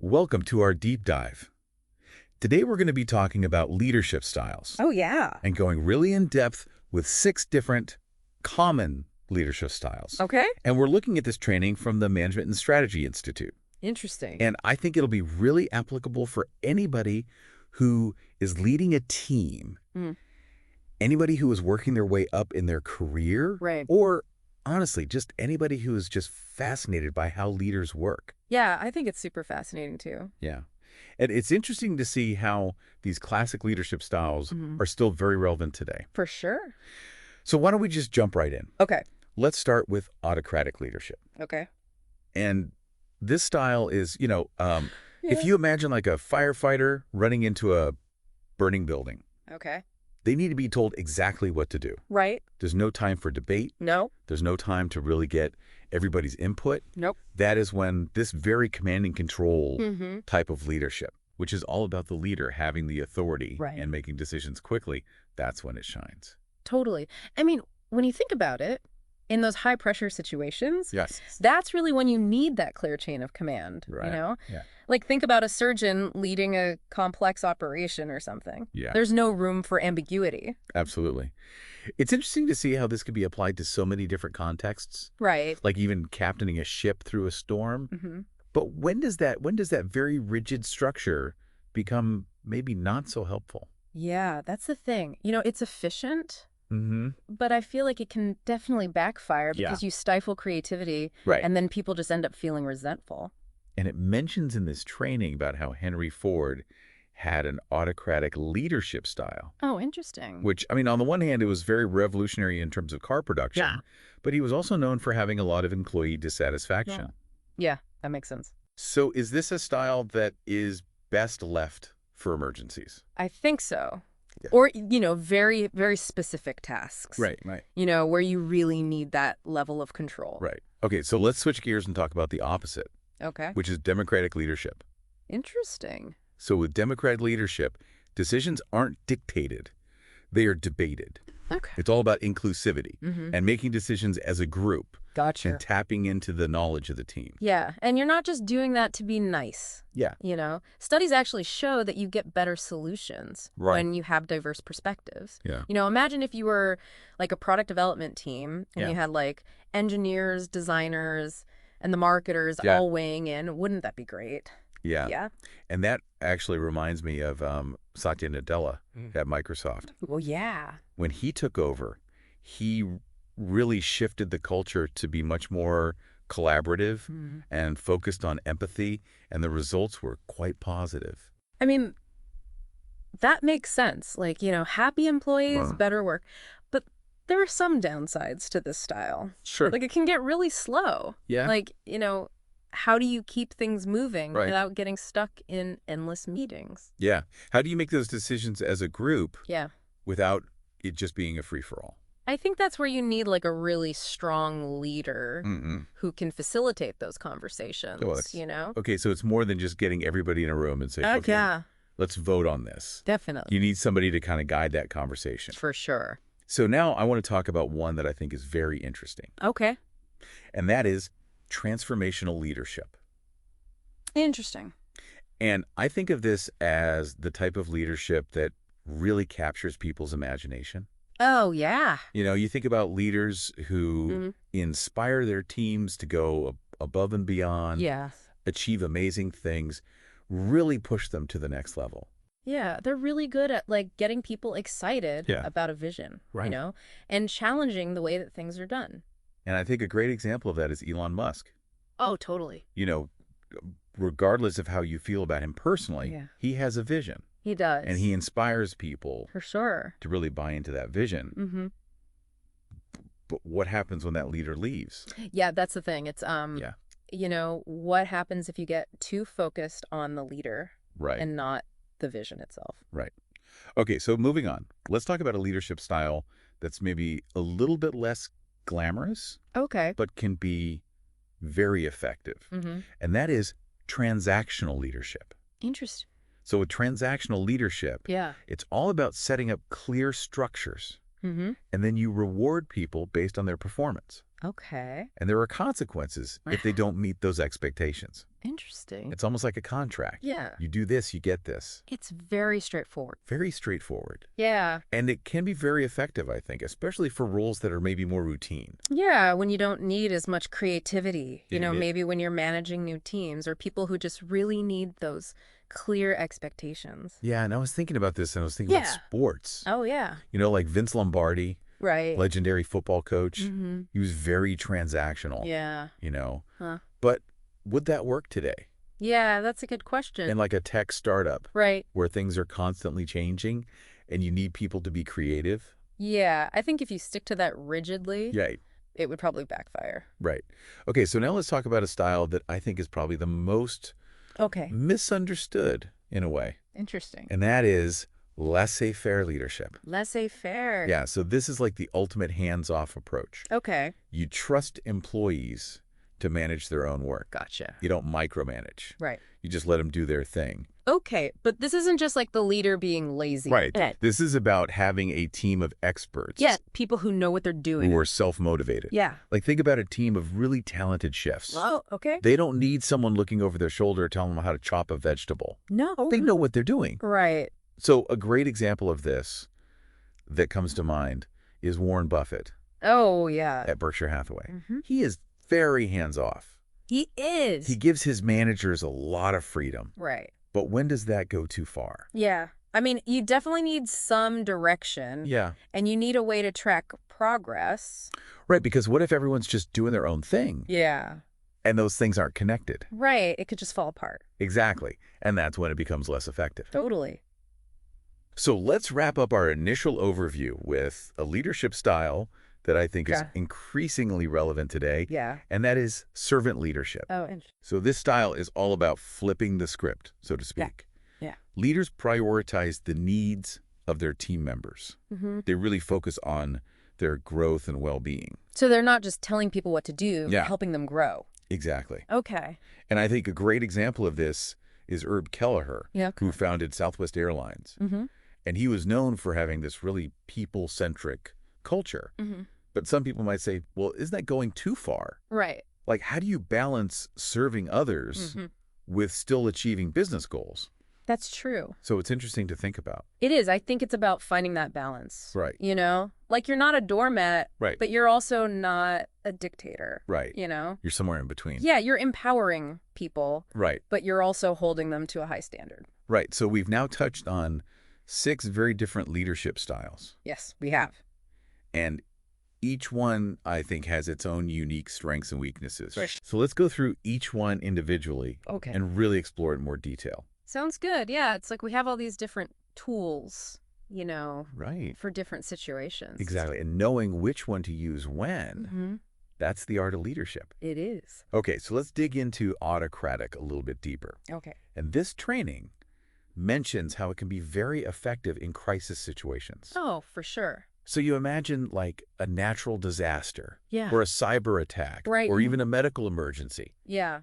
Welcome to our deep dive. Today we're going to be talking about leadership styles Oh, yeah. and going really in depth with 6 different common leadership styles. Okay. And we're looking at this training from the Management and Strategy Institute. Interesting. And I think it'll be really applicable for anybody who is leading a team, anybody who is working their way up in their career, Right. or honestly, just anybody who is just fascinated by how leaders work. Yeah, I think it's super fascinating too. Yeah. And it's interesting to see how these classic leadership styles are still very relevant today. For sure. So why don't we just jump right in? Okay. Let's start with autocratic leadership. Okay. And this style is, if you imagine like a firefighter running into a burning building, Okay. they need to be told exactly what to do. Right. There's no time for debate. No. There's no time to really get everybody's input. Nope. That is when this very command and control Mm-hmm. type of leadership, which is all about the leader having the authority Right. and making decisions quickly, that's when it shines. Totally. I mean, when you think about it, in those high pressure situations, Yes. that's really when you need that clear chain of command, Right. you know? Yeah. Like think about a surgeon leading a complex operation or something. Yeah. There's no room for ambiguity. Absolutely. It's interesting to see how this could be applied to so many different contexts, Right. like even captaining a ship through a storm. Mm-hmm. But when does that very rigid structure become maybe not so helpful? Yeah, that's the thing. You know, it's efficient, Mm-hmm. but I feel like it can definitely backfire Yeah. because you stifle creativity Right. and then people just end up feeling resentful. And it mentions in this training about how Henry Ford had an autocratic leadership style, Oh, interesting. which, I mean, on the one hand, it was very revolutionary in terms of car production, Yeah. but he was also known for having a lot of employee dissatisfaction. Yeah, that makes sense. So is this a style that is best left for emergencies? I think so. Yeah. Or, you know, very, very specific tasks. Right. You know, where you really need that level of control. Right. Okay, so let's switch gears and talk about the opposite, Okay. which is democratic leadership. Interesting. So with democratic leadership, decisions aren't dictated, they are debated. Okay. It's all about inclusivity Mm-hmm. and making decisions as a group Gotcha. and tapping into the knowledge of the team. Yeah, and you're not just doing that to be nice. Yeah. You know, studies actually show that you get better solutions Right. when you have diverse perspectives. Yeah. You know, imagine if you were like a product development team and Yeah. you had like engineers, designers, and the marketers Yeah. all weighing in. Wouldn't that be great? Yeah. Yeah. And that actually reminds me of Satya Nadella at Microsoft. Well, yeah. When he took over, he really shifted the culture to be much more collaborative and focused on empathy, and the results were quite positive. I mean, that makes sense. Like, you know, happy employees, Wow. better work. But there are some downsides to this style. Sure. Like, it can get really slow. Yeah. Like, you know, how do you keep things moving Right. without getting stuck in endless meetings? Yeah. How do you make those decisions as a group Yeah. without it just being a free-for-all? I think that's where you need like a really strong leader who can facilitate those conversations, So it's- you know? Okay, so it's more than just getting everybody in a room and saying, okay, Yeah, let's vote on this. definitely. You need somebody to kind of guide that conversation. For sure. So now I want to talk about one that I think is very interesting, Okay. and that is transformational leadership. Interesting. And I think of this as the type of leadership that really captures people's imagination. Oh, yeah. You know, you think about leaders who Mhm. inspire their teams to go above and beyond, Yeah. achieve amazing things, really push them to the next level. Yeah, they're really good at like getting people excited Yeah. about a vision, Right. you know, and challenging the way that things are done. And I think a great example of that is Elon Musk. Oh, totally. You know, regardless of how you feel about him personally, Yeah. he has a vision, He does. and he inspires people For sure. to really buy into that vision. Mm-hmm. But what happens when that leader leaves? Yeah, that's the thing. It's Yeah. you know, what happens if you get too focused on the leader Right. and not the vision itself? Right. Okay, so moving on. Let's talk about a leadership style that's maybe a little bit less glamorous, Okay. but can be very effective. Mm-hmm. And that is transactional leadership. Interesting. So with transactional leadership, Yeah. it's all about setting up clear structures, Mm-hmm. and then you reward people based on their performance. Okay. And there are consequences if they don't meet those expectations. Interesting. It's almost like a contract. Yeah. You do this, you get this. It's very straightforward. Very straightforward. Yeah. And it can be very effective, I think, especially for roles that are maybe more routine. Yeah, when you don't need as much creativity, Yeah. maybe when you're managing new teams or people who just really need those clear expectations. Yeah, and I was thinking about this, and I was thinking about sports. Oh, yeah. Like Vince Lombardi, Right. legendary football coach. Mm-hmm. He was very transactional. Yeah. Huh. But would that work today? Yeah, that's a good question. In like a tech startup. Right. Where things are constantly changing and you need people to be creative. Yeah, I think if you stick to that rigidly, Right. it would probably backfire. Right. Okay, so now let's talk about a style that I think is probably the most misunderstood in a way. Interesting. And that is laissez-faire leadership. Laissez-faire. Yeah, so this is like the ultimate hands-off approach. Okay. You trust employees to manage their own work. Gotcha. You don't micromanage. Right. You just let them do their thing. Okay, but this isn't just like the leader being lazy. Right. This is about having a team of experts. Yeah, people who know what they're doing. Who are self-motivated. Yeah. Like think about a team of really talented chefs. Oh, okay. They don't need someone looking over their shoulder telling them how to chop a vegetable. No. They know what they're doing. Right. So a great example of this that comes to mind is Warren Buffett. Oh, yeah. At Berkshire Hathaway. Mm-hmm. He is very hands-off. He is. He gives his managers a lot of freedom. Right. But when does that go too far? Yeah. I mean, you definitely need some direction. Yeah. And you need a way to track progress. Right, because what if everyone's just doing their own thing? Yeah. And those things aren't connected? Right. It could just fall apart. Exactly. And that's when it becomes less effective. Totally. So let's wrap up our initial overview with a leadership style that I think is increasingly relevant today. Yeah. And that is servant leadership. Oh, interesting. So this style is all about flipping the script, so to speak. Yeah. Leaders prioritize the needs of their team members. Mm-hmm. They really focus on their growth and well-being. So they're not just telling people what to do, Yeah. helping them grow. Exactly. Okay. And I think a great example of this is Herb Kelleher, who founded Southwest Airlines. Mm-hmm. And he was known for having this really people-centric culture. Mm-hmm. But some people might say, well, isn't that going too far? Right. Like, how do you balance serving others with still achieving business goals? That's true. So it's interesting to think about. It is. I think it's about finding that balance. Right. Like you're not a doormat, Right. but you're also not a dictator. Right. You're somewhere in between. Yeah, you're empowering people. Right. But you're also holding them to a high standard. Right. So we've now touched on 6 very different leadership styles. Yes, we have. And each one, I think, has its own unique strengths and weaknesses. Right. So let's go through each one individually and really explore it in more detail. Sounds good. Yeah, it's like we have all these different tools, Right. for different situations. Exactly. And knowing which one to use when, that's the art of leadership. It is. Okay, so let's dig into autocratic a little bit deeper. Okay. And this training mentions how it can be very effective in crisis situations. Oh, for sure. So you imagine like a natural disaster Yeah. or a cyber attack Right. or even a medical emergency. Yeah.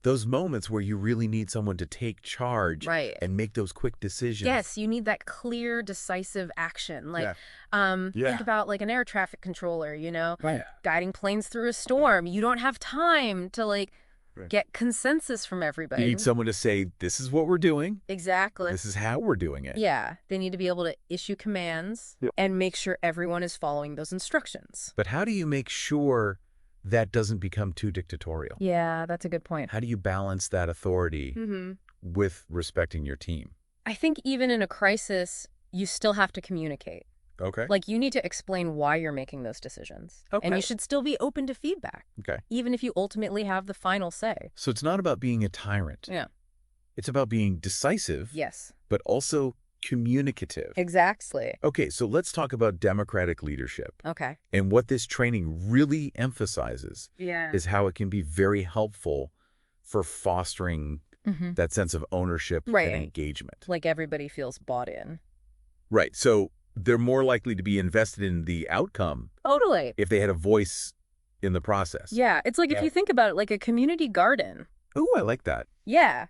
Those moments where you really need someone to take charge Right. and make those quick decisions. Yes, you need that clear, decisive action. Like, Yeah. think about like an air traffic controller, Right. guiding planes through a storm. You don't have time to get consensus from everybody. You need someone to say, this is what we're doing. Exactly. This is how we're doing it. Yeah. They need to be able to issue commands and make sure everyone is following those instructions. But how do you make sure that doesn't become too dictatorial? Yeah, that's a good point. How do you balance that authority with respecting your team? I think even in a crisis, you still have to communicate. Okay. Like, you need to explain why you're making those decisions. Okay. And you should still be open to feedback. Okay. Even if you ultimately have the final say. So it's not about being a tyrant. Yeah. It's about being decisive. Yes. But also communicative. Exactly. Okay, so let's talk about democratic leadership. Okay. And what this training really emphasizes is how it can be very helpful for fostering that sense of ownership and engagement. Like everybody feels bought in. Right. So they're more likely to be invested in the outcome Totally. if they had a voice in the process. Yeah. It's like if you think about it, like a community garden. Ooh, I like that. Yeah.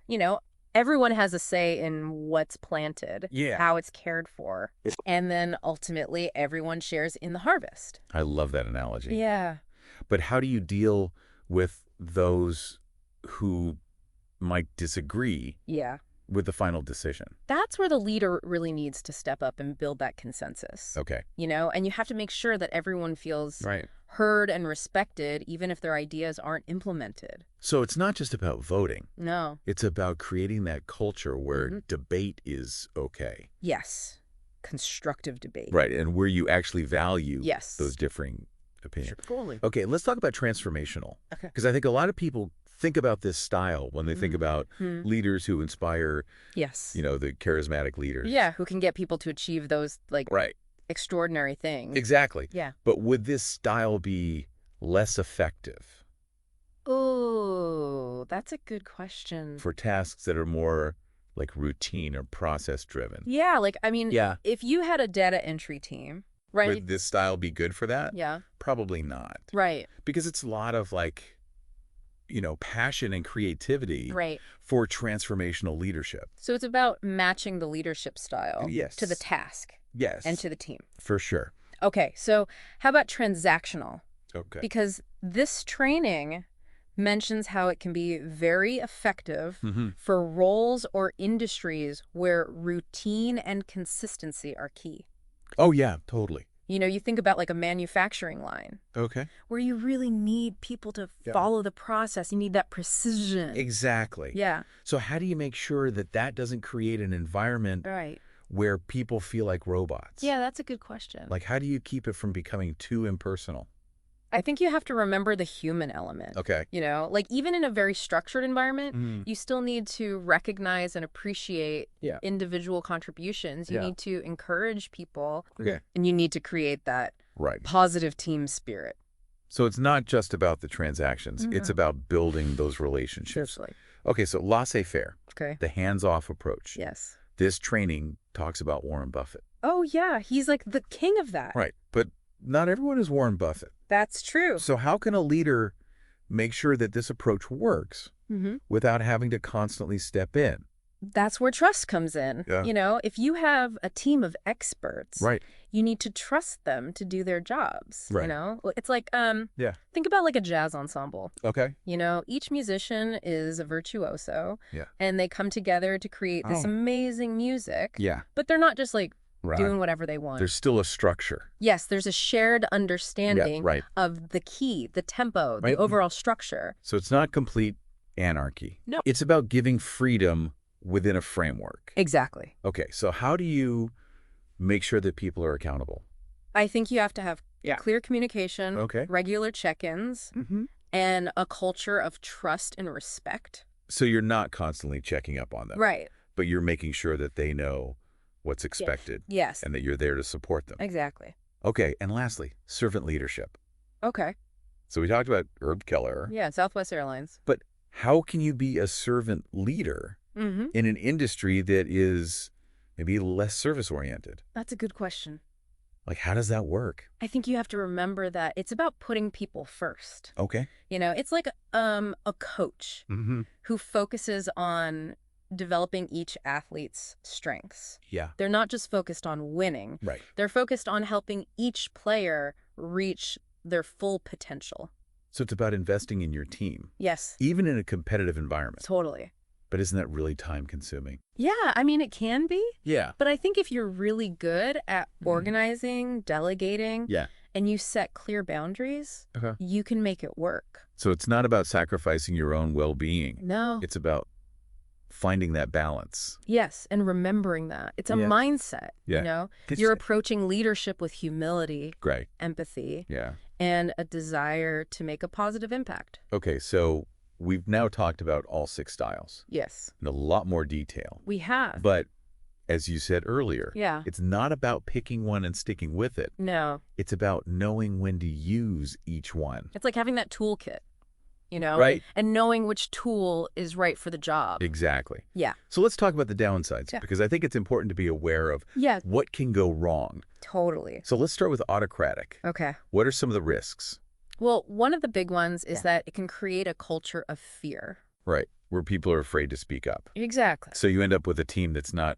Everyone has a say in what's planted, Yeah. how it's cared for, and then ultimately everyone shares in the harvest. I love that analogy. Yeah. But how do you deal with those who might disagree Yeah. with the final decision. That's where the leader really needs to step up and build that consensus. Okay. And you have to make sure that everyone feels Right. heard and respected, even if their ideas aren't implemented. So it's not just about voting. No. It's about creating that culture where debate is okay. Yes. Constructive debate. Right, and where you actually value Yes. those differing opinions. Fully. Okay, let's talk about transformational. Okay. Because I think a lot of people think about this style when they think about leaders who inspire, Yes. the charismatic leaders. Yeah, who can get people to achieve those, Right. extraordinary things. Exactly. Yeah. But would this style be less effective Oh, that's a good question. for tasks that are more like routine or process driven? Yeah, Yeah. if you had a data entry team, right? Would this style be good for that? Yeah. Probably not. Right. Because it's a lot of passion and creativity Right. for transformational leadership. So it's about matching the leadership style Yes. to the task Yes. and to the team. For sure. Okay, so how about transactional? Okay. Because this training mentions how it can be very effective for roles or industries where routine and consistency are key. Oh, yeah, totally. You think about like a manufacturing line Okay. where you really need people to follow the process. You need that precision. Exactly. Yeah. So how do you make sure that that doesn't create an environment Right. where people feel like robots? Yeah, that's a good question. Like, how do you keep it from becoming too impersonal? I think you have to remember the human element. Okay. Even in a very structured environment, you still need to recognize and appreciate individual contributions. You need to encourage people. Okay. And you need to create that Right. positive team spirit. So it's not just about the transactions. It's about building those relationships. Seriously. Okay, so laissez-faire, Okay. the hands-off approach. Yes. This training talks about Warren Buffett. Oh, yeah. He's like the king of that. Right. But not everyone is Warren Buffett. That's true. So how can a leader make sure that this approach works without having to constantly step in? That's where trust comes in. Yeah. If you have a team of experts, Right. you need to trust them to do their jobs. Right. It's like, Yeah. think about like a jazz ensemble. Okay. Each musician is a virtuoso. Yeah. And they come together to create this amazing music. Yeah. But they're not just like Right. doing whatever they want. There's still a structure. Yes, there's a shared understanding right. of the key, the tempo, Right. the overall structure. So it's not complete anarchy. No. It's about giving freedom within a framework. Exactly. Okay, so how do you make sure that people are accountable? I think you have to have clear communication, Okay. regular check-ins, and a culture of trust and respect. So you're not constantly checking up on them. Right. But you're making sure that they know what's expected. Yes. And that you're there to support them. Exactly. Okay, and lastly, servant leadership. Okay. So we talked about Herb Keller. Yeah, Southwest Airlines. But how can you be a servant leader in an industry that is maybe less service-oriented? That's a good question. Like, how does that work? I think you have to remember that it's about putting people first. Okay. It's like a coach who focuses on developing each athlete's strengths. Yeah. They're not just focused on winning. Right. They're focused on helping each player reach their full potential. So it's about investing in your team, Yes. even in a competitive environment. Totally. But isn't that really time-consuming? Yeah, it can be. Yeah. But I think if you're really good at organizing, delegating, Yeah. and you set clear boundaries, you can make it work. So it's not about sacrificing your own well-being. No. It's about finding that balance. Yes, and remembering that. It's a mindset, Yeah. You're approaching leadership with humility, Great. empathy, Yeah. and a desire to make a positive impact. Okay, so we've now talked about all 6 styles Yes. in a lot more detail. We have. But as you said earlier, Yeah. it's not about picking one and sticking with it. No. It's about knowing when to use each one. It's like having that toolkit, Right. And knowing which tool is right for the job. Exactly. Yeah. So let's talk about the downsides, Yeah. because I think it's important to be aware of Yeah, what can go wrong. totally. So let's start with autocratic. Okay. What are some of the risks? Well, one of the big ones is that it can create a culture of fear. Right. Where people are afraid to speak up. Exactly. So you end up with a team that's not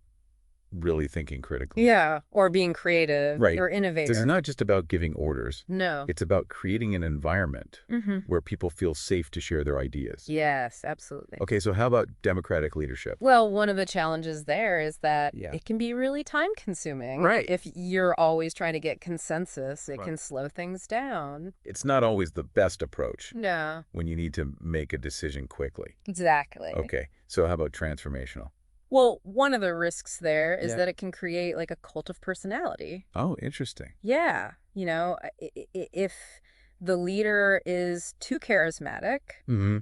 really thinking critically. Yeah, or being creative Right. or This is innovative. not just about giving orders. No. It's about creating an environment where people feel safe to share their ideas. Yes, absolutely. Okay, so how about democratic leadership? Well, one of the challenges there is that Yeah. it can be really time-consuming. Right. If you're always trying to get consensus, it Right. can slow things down. It's not always the best approach No, when you need to make a decision quickly. exactly. Okay, so how about transformational? Well, one of the risks there is Yeah. that it can create like a cult of personality. Oh, interesting. Yeah, if the leader is too charismatic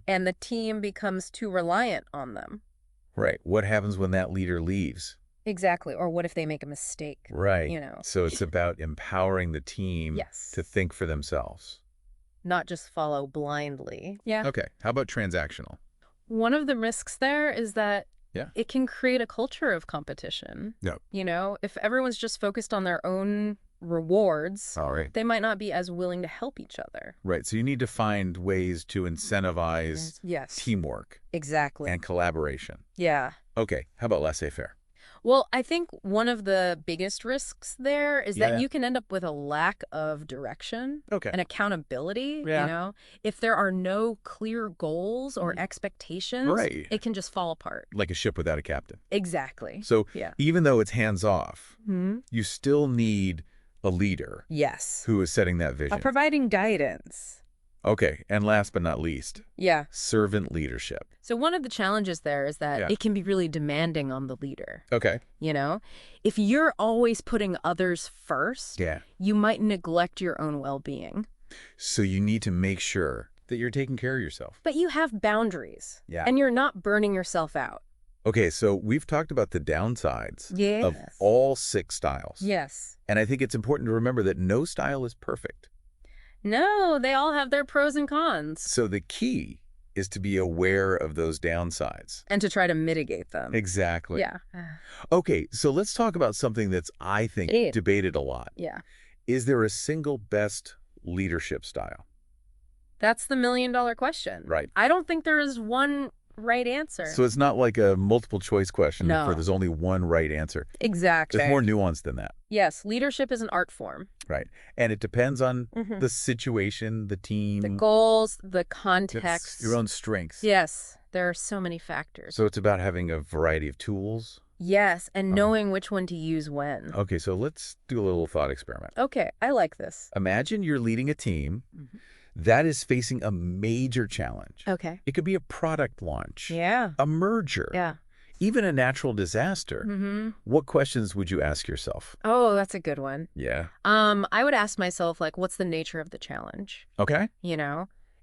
and the team becomes too reliant on them. Right. What happens when that leader leaves? Exactly. Or what if they make a mistake? Right. You know. So it's about empowering the team Yes. to think for themselves. Not just follow blindly. Yeah. Okay. How about transactional? One of the risks there is that Yeah. it can create a culture of competition. Yep. If everyone's just focused on their own rewards, All right. they might not be as willing to help each other. Right. So you need to find ways to incentivize Yes. teamwork Exactly. and collaboration. Yeah. Okay. How about laissez-faire? Well, I think one of the biggest risks there is Yeah. that you can end up with a lack of direction Okay. and accountability. Yeah. If there are no clear goals or expectations, Right. it can just fall apart. Like a ship without a captain. Exactly. So Yeah. even though it's hands-off, Hmm? you still need a leader Yes. who is setting that vision. Providing guidance. Okay. And last but not least, Yeah. servant leadership. So one of the challenges there is that Yeah. it can be really demanding on the leader. Okay. If you're always putting others first, Yeah. you might neglect your own well-being. So you need to make sure that you're taking care of yourself. But you have boundaries. Yeah. And you're not burning yourself out. Okay, so we've talked about the downsides Yes. of all 6 styles. Yes. And I think it's important to remember that no style is perfect. No, they all have their pros and cons. So the key is to be aware of those downsides. And to try to mitigate them. Exactly. Yeah. Okay, so let's talk about something that's, I think, Yeah. debated a lot. Yeah. Is there a single best leadership style? That's the million-dollar question. Right. I don't think there is one right answer. So it's not like a multiple choice question No. where there's only one right answer. Exactly. There's more nuance than that. Yes, leadership is an art form. Right. And it depends on the situation, the team. The goals, the it's context. your own strengths. Yes, there are so many factors. So it's about having a variety of tools. Yes, and knowing which one to use when. Okay, so let's do a little thought experiment. Okay, I like this. Imagine you're leading a team that is facing a major challenge. Okay. It could be a product launch, Yeah. a merger, Yeah. even a natural disaster. What questions would you ask yourself? Oh, that's a good one. Yeah. I would ask myself, like, what's the nature of the challenge? Okay.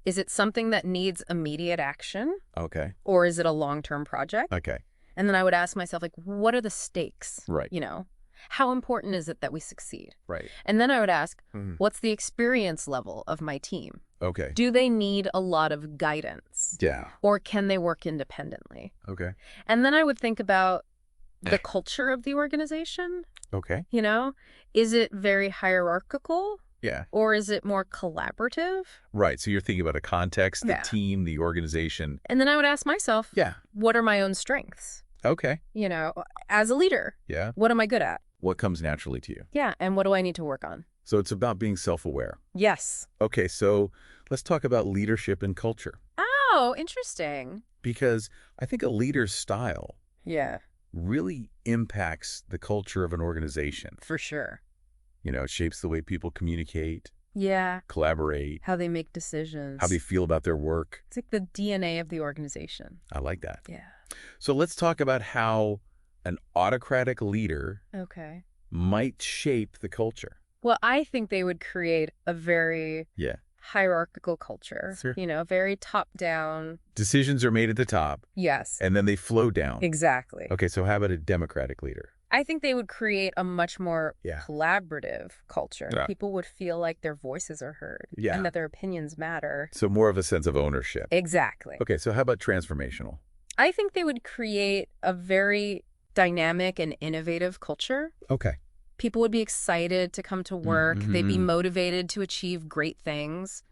Is it something that needs immediate action, Okay. or is it a long-term project? Okay. And then I would ask myself, like, what are the stakes? Right. How important is it that we succeed? Right. And then I would ask, what's the experience level of my team? Okay. Do they need a lot of guidance? Yeah. Or can they work independently? Okay. And then I would think about the culture of the organization. Okay. Is it very hierarchical? Yeah. Or is it more collaborative? Right. So you're thinking about a context, the Yeah. team, the organization. And then I would ask myself, Yeah. what are my own strengths? Okay. As a leader, Yeah. what am I good at? What comes naturally to you? Yeah, and what do I need to work on? So it's about being self-aware. Yes. Okay, so let's talk about leadership and culture. Oh, interesting. Because I think a leader's style Yeah, really impacts the culture of an organization. for sure. It shapes the way people communicate, Yeah, collaborate, how they make decisions. how they feel about their work. It's like the DNA of the organization. I like that. Yeah. So let's talk about how an autocratic leader Okay. might shape the culture. Well, I think they would create a very Yeah. hierarchical culture. Sure. Very top-down. Decisions are made at the top, Yes, and then they flow down. exactly. Okay, so how about a democratic leader? I think they would create a much more Yeah. collaborative culture. Yeah. People would feel like their voices are heard Yeah. and that their opinions matter. So more of a sense of ownership. Exactly. Okay, so how about transformational? I think they would create a very dynamic and innovative culture. Okay. People would be excited to come to work. They'd be motivated to achieve great things.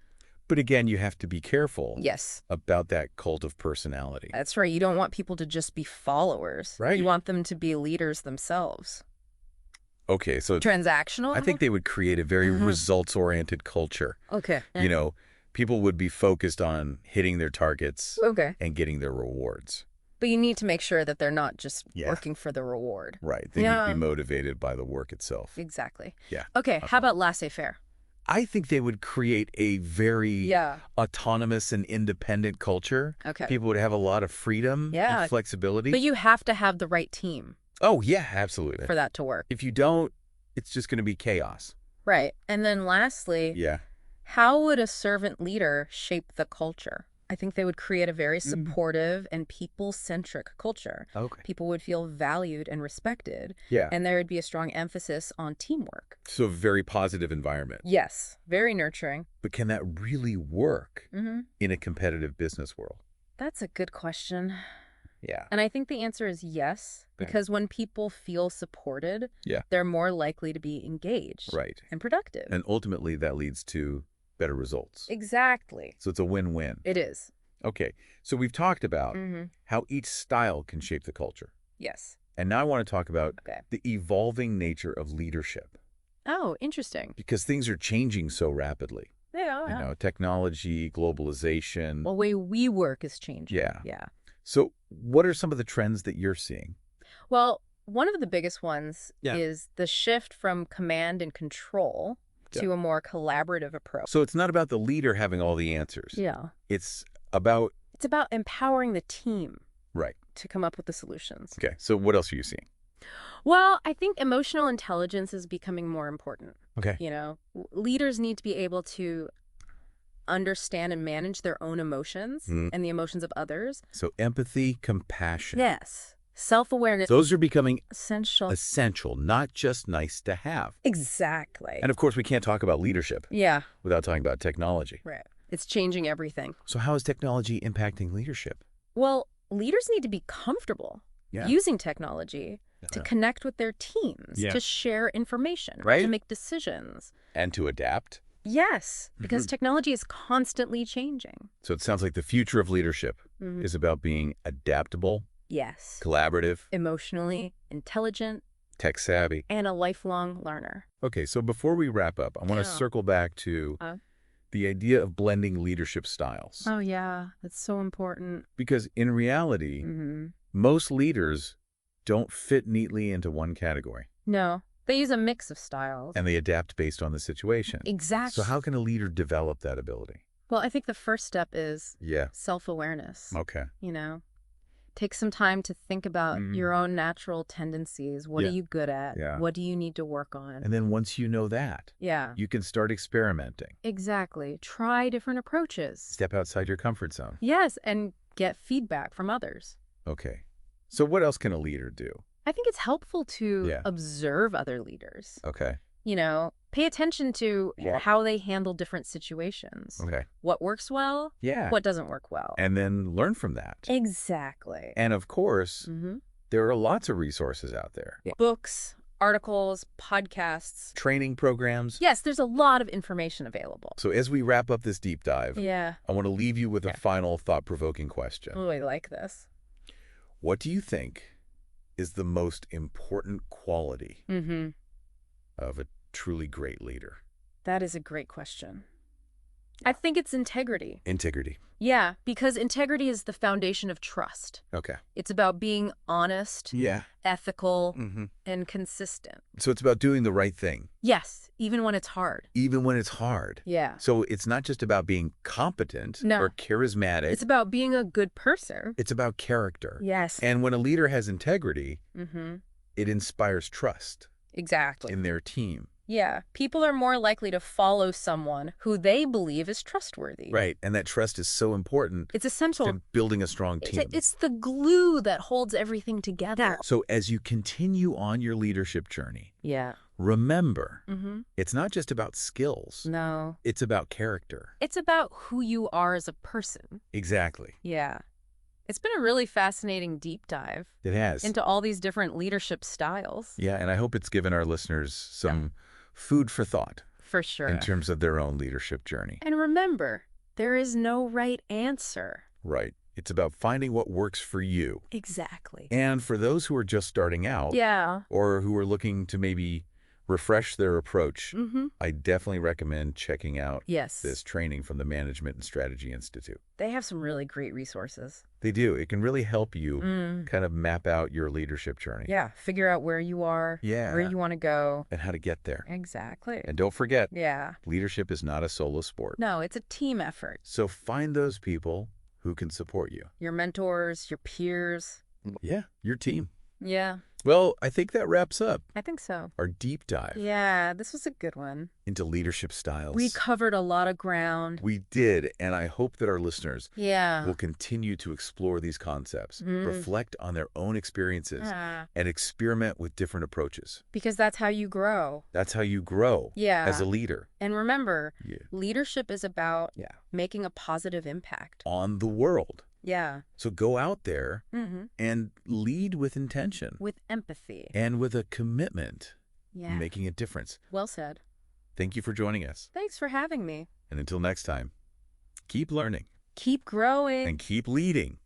But again, you have to be careful Yes, about that cult of personality. that's right. You don't want people to just be followers. Right. You want them to be leaders themselves. Okay, so Transactional? I think they would create a very results-oriented culture. Okay. You know, people would be focused on hitting their targets Okay. and getting their rewards. But you need to make sure that they're not just Yeah. working for the reward. Right. They need to be motivated by the work itself. Exactly. Yeah. Okay, how about laissez-faire? I think they would create a very Yeah. autonomous and independent culture. Okay. People would have a lot of freedom Yeah. and flexibility. But you have to have the right team Oh, yeah, absolutely. for that to work. If you don't, it's just going to be chaos. Right. And then lastly, Yeah. how would a servant leader shape the culture? I think they would create a very supportive and people-centric culture. Okay. People would feel valued and respected, Yeah. and there would be a strong emphasis on teamwork. So a very positive environment. Yes, very nurturing. But can that really work Mm-hmm. in a competitive business world? That's a good question. Yeah. And I think the answer is yes, Okay. because when people feel supported, Yeah. they're more likely to be engaged Right. and productive. And ultimately, that leads to better results. Exactly. So it's a win-win. It is. Okay. So we've talked about Mm-hmm. how each style can shape the culture. Yes. And now I want to talk about Okay. the evolving nature of leadership, Oh, interesting. because things are changing so rapidly. Yeah. You know, technology, globalization. Well, the way we work is changing. Yeah. Yeah. So what are some of the trends that you're seeing? Well, one of the biggest ones Yeah. is the shift from command and control to a more collaborative approach. So it's not about the leader having all the answers. Yeah. It's about, It's about empowering the team right. to come up with the solutions. Okay. So what else are you seeing? Well, I think emotional intelligence is becoming more important. Okay. You know, leaders need to be able to understand and manage their own emotions and the emotions of others. So empathy, compassion. Yes. Self-awareness. Those are becoming Essential. essential, not just nice to have. Exactly. And of course, we can't talk about leadership Yeah. without talking about technology. Right. It's changing everything. So how is technology impacting leadership? Well, leaders need to be comfortable using technology to connect with their teams, to share information, Right. to make decisions. And to adapt. Yes, because technology is constantly changing. So it sounds like the future of leadership is about being adaptable, Yes. collaborative, Emotionally intelligent, tech savvy. and a lifelong learner. Okay, so before we wrap up, I want to Yeah. circle back to Uh. the idea of blending leadership styles. Oh, yeah. That's so important. Because in reality, most leaders don't fit neatly into one category, No, they use a mix of styles. and they adapt based on the situation. Exactly. So how can a leader develop that ability? Well, I think the first step is Yeah. self-awareness. Okay. You know, take some time to think about your own natural tendencies. What Yeah. are you good at? Yeah. What do you need to work on? And then once you know that, Yeah, you can start experimenting. exactly. Try different approaches. Step outside your comfort zone. Yes, and get feedback from others. Okay. So what else can a leader do? I think it's helpful to Yeah. observe other leaders. Okay. You know, pay attention to Yeah. how they handle different situations. Okay. What works well, Yeah. what doesn't work well. And then learn from that. Exactly. And of course, there are lots of resources out there. Books, articles, podcasts. Training programs. Yes, there's a lot of information available. So as we wrap up this deep dive, Yeah. I want to leave you with a final thought-provoking question. Oh, I like this. What do you think is the most important quality of a truly great leader? That is a great question. I think it's integrity. Integrity. Yeah, because integrity is the foundation of trust. Okay. It's about being honest, Yeah. ethical, and consistent. So it's about doing the right thing, Yes, even when it's hard. even when it's hard. Yeah. So it's not just about being competent No. or charismatic. It's about being a good person. It's about character. Yes. And when a leader has integrity, Mm-hmm. it inspires trust Exactly. in their team. Yeah. People are more likely to follow someone who they believe is trustworthy. Right. And that trust is so important It's essential. to building a strong team. It's the glue that holds everything together. So as you continue on your leadership journey, Yeah. remember, Mm-hmm. it's not just about skills. No. It's about character. It's about who you are as a person. Exactly. Yeah. It's been a really fascinating deep dive It has. into all these different leadership styles. Yeah, and I hope it's given our listeners some food for thought For sure. in terms of their own leadership journey. And remember, There is no right answer. Right. It's about finding what works for you. Exactly. And for those who are just starting out, Yeah. or who are looking to maybe refresh their approach, Mm-hmm. I definitely recommend checking out Yes. this training from the Management and Strategy Institute. They have some really great resources. They do. It can really help you Mm. kind of map out your leadership journey. Yeah, figure out where you are, Yeah. where you want to go. And how to get there. Exactly. And don't forget, Yeah. leadership is not a solo sport. No, it's a team effort. So find those people who can support you. Your mentors, your peers. Yeah, your team. Yeah, Well, I think that wraps up I think so. our deep dive Yeah, this was a good one. into leadership styles. We covered a lot of ground. We did, and I hope that our listeners Yeah. will continue to explore these concepts, Mm. reflect on their own experiences, Ah, and experiment with different approaches. because that's how you grow. That's how you grow Yeah. as a leader. And remember, Yeah. leadership is about Yeah. making a positive impact. On the world. Yeah. So go out there Mm-hmm. and lead with intention With empathy. and with a commitment, Yeah. making a difference. Well said. Thank you for joining us. Thanks for having me. And until next time, keep learning Keep growing. and keep leading.